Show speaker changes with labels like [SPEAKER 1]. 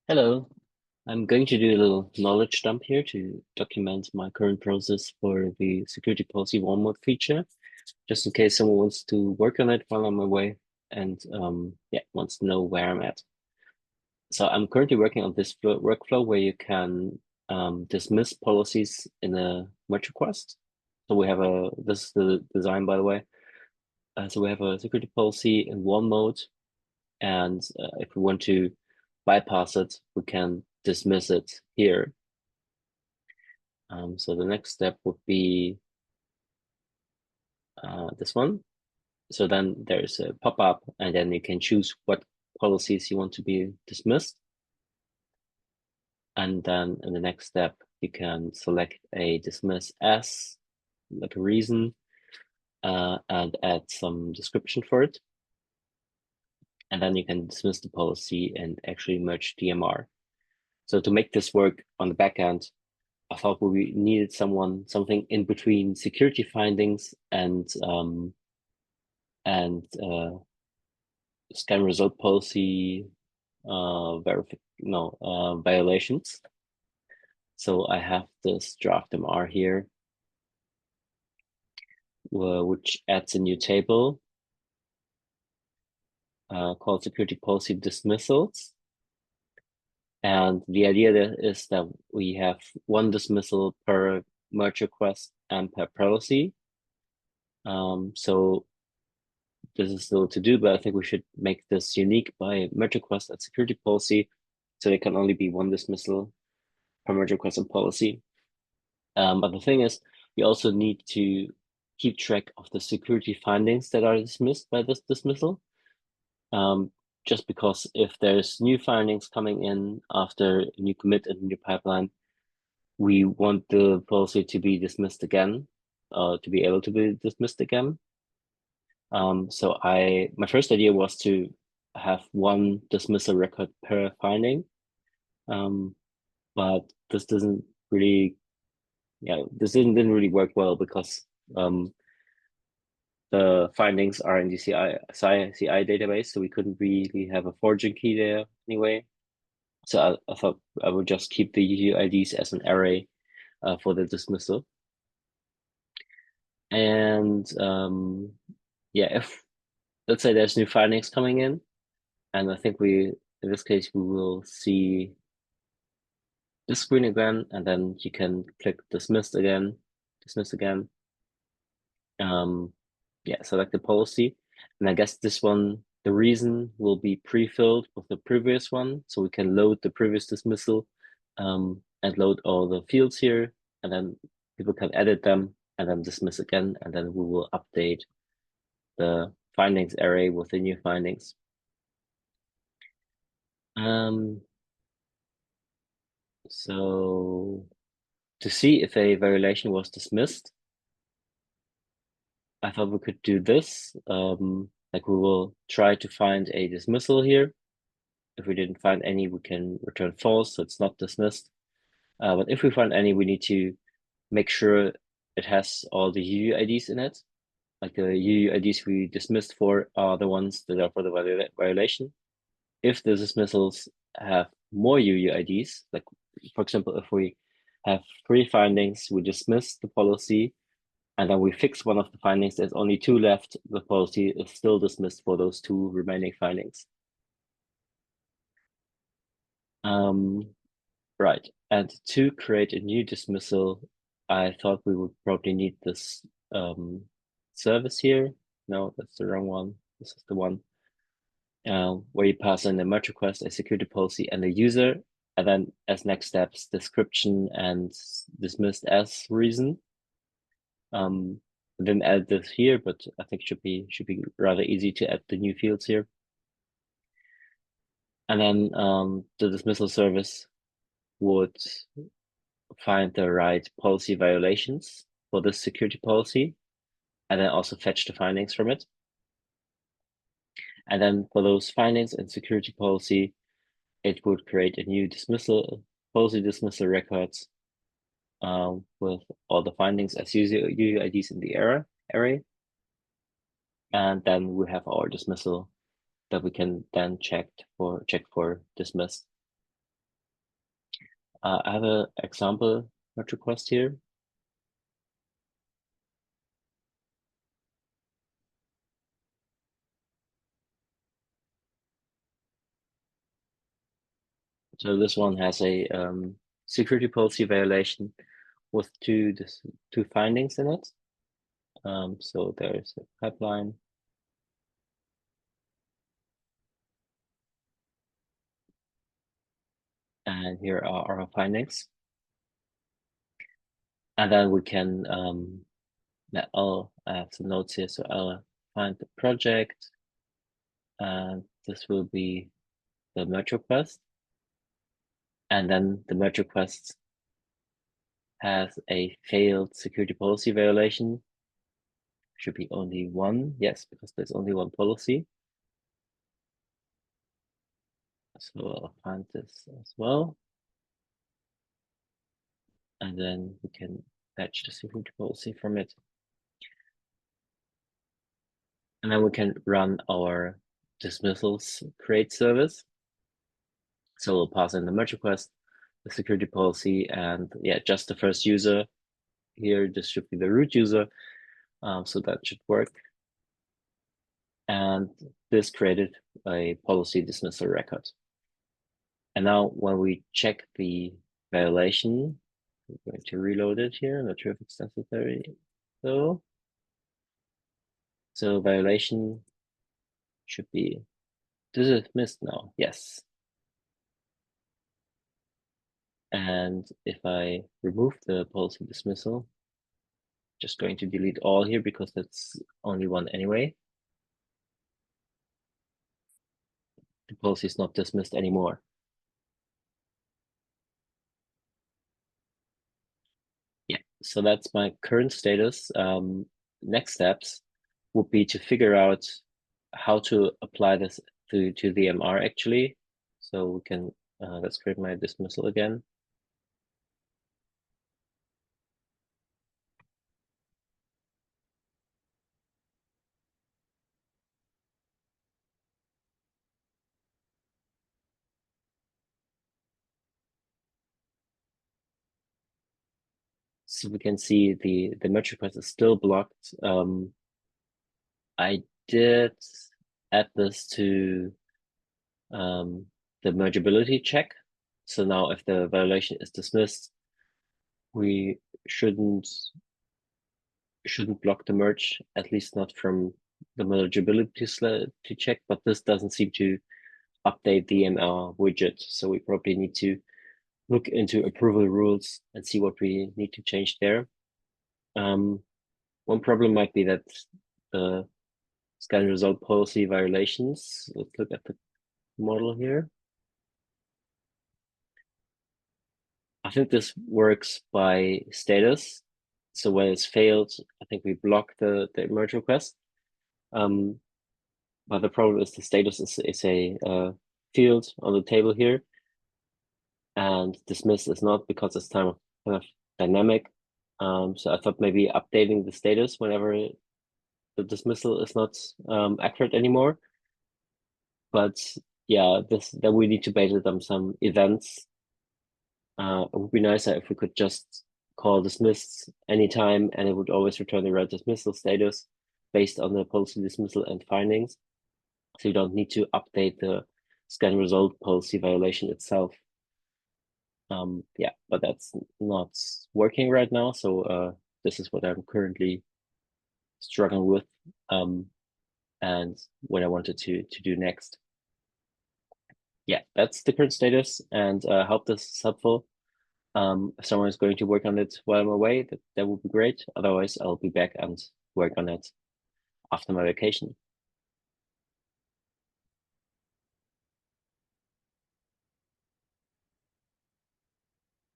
[SPEAKER 1] Hello, I'm going to do a little knowledge dump here to document my current process for the security policy one mode feature, just in case someone wants to work on it while I'm away and yeah, wants to know where I'm at. So I'm currently working on this workflow where you can dismiss policies in a merge request. So we have this is the design, by the way. So we have a security policy in one mode, and if we want to bypass it, we can dismiss it here. So the next step would be this one. So then there's a pop-up, and then you can choose what policies you want to be dismissed. And then in the next step, you can select a dismiss as, like a reason, and add some description for it. And then you can dismiss the policy and actually merge DMR. So to make this work on the back end, I thought we needed something in between security findings and scan result policy violations. So I have this draft MR here, which adds a new table called security policy dismissals. And the idea there is that we have one dismissal per merge request and per policy. So this is still to do, but I think we should make this unique by merge request and security policy. So there can only be one dismissal per merge request and policy. But the thing is, we also need to keep track of the security findings that are dismissed by this dismissal. Just because if there's new findings coming in after a new commit and a new pipeline, we want the policy to be dismissed again, to be able to be dismissed again. So my first idea was to have one dismissal record per finding, but this doesn't really, this didn't really work well because the findings are in the CI database, so we couldn't really have a foraging key there anyway. So I thought I would just keep the UUIDs as an array for the dismissal. And yeah, if let's say there's new findings coming in, and I think in this case, we will see this screen again, and then you can click dismiss again. Yeah, select the policy. And I guess this one, the reason will be pre-filled with the previous one. So we can load the previous dismissal and load all the fields here. And then people can edit them and then dismiss again. And then we will update the findings array with the new findings. So to see if a violation was dismissed, I thought we could do this. Like we will try to find a dismissal here. If we didn't find any, we can return false, so it's not dismissed. But if we find any, we need to make sure it has all the UUIDs in it. Like the UUIDs we dismissed for are the ones that are for the violation. If the dismissals have more UUIDs, like for example, if we have 3 findings, we dismiss the policy, and then we fix one of the findings, there's only 2 left, the policy is still dismissed for those 2 remaining findings. Right, and to create a new dismissal, I thought we would probably need this service here. No, that's the wrong one. This is the one where you pass in a merge request, a security policy, and a user, and then as next steps, description and dismissed as reason. Then add this here, but I think should be rather easy to add the new fields here. And then the dismissal service would find the right policy violations for this security policy, and then also fetch the findings from it. And then for those findings and security policy, it would create a new policy dismissal records with all the findings as UUIDs in the array. And then we have our dismissal that we can then check for dismissed. I have an example merge request here. So this one has a security policy violation with two findings in it. So there's a pipeline. And here are our findings. And then we can, I have some notes here, so I'll find the project. And this will be the merge request. And then the merge request has a failed security policy violation. Should be only one, yes, because there's only one policy. So I'll find this as well. And then we can fetch the security policy from it. And then we can run our dismissals create service. So we'll pass in the merge request, the security policy, and yeah, just the first user here. This should be the root user. So that should work. And this created a policy dismissal record. And now when we check the violation, we're going to reload it here. I'm not sure if it's necessary. So violation should be dismissed now. Yes. And if I remove the policy dismissal, just going to delete all here because that's only one anyway. The policy is not dismissed anymore. Yeah, so that's my current status. Next steps would be to figure out how to apply this to the MR actually. So we can, let's create my dismissal again. So we can see the merge request is still blocked. I did add this to the mergeability check. So now if the violation is dismissed, we shouldn't block the merge, at least not from the mergeability check, but this doesn't seem to update the ML widget. So we probably need to look into approval rules and see what we need to change there. One problem might be that the scan result policy violations. Let's look at the model here. I think this works by status. So when it's failed, I think we block the merge request. But the problem is the status is a field on the table here, and dismiss is not because it's kind of dynamic. So I thought maybe updating the status whenever the dismissal is not accurate anymore. But yeah, then we need to base it on some events. It would be nicer if we could just call dismissed anytime and it would always return the right dismissal status based on the policy dismissal and findings. So you don't need to update the scan result policy violation itself. Yeah, but that's not working right now. So this is what I'm currently struggling with and what I wanted to do next. Yeah, that's the current status, and I hope this is helpful. If someone is going to work on it while I'm away, that would be great. Otherwise, I'll be back and work on it after my vacation.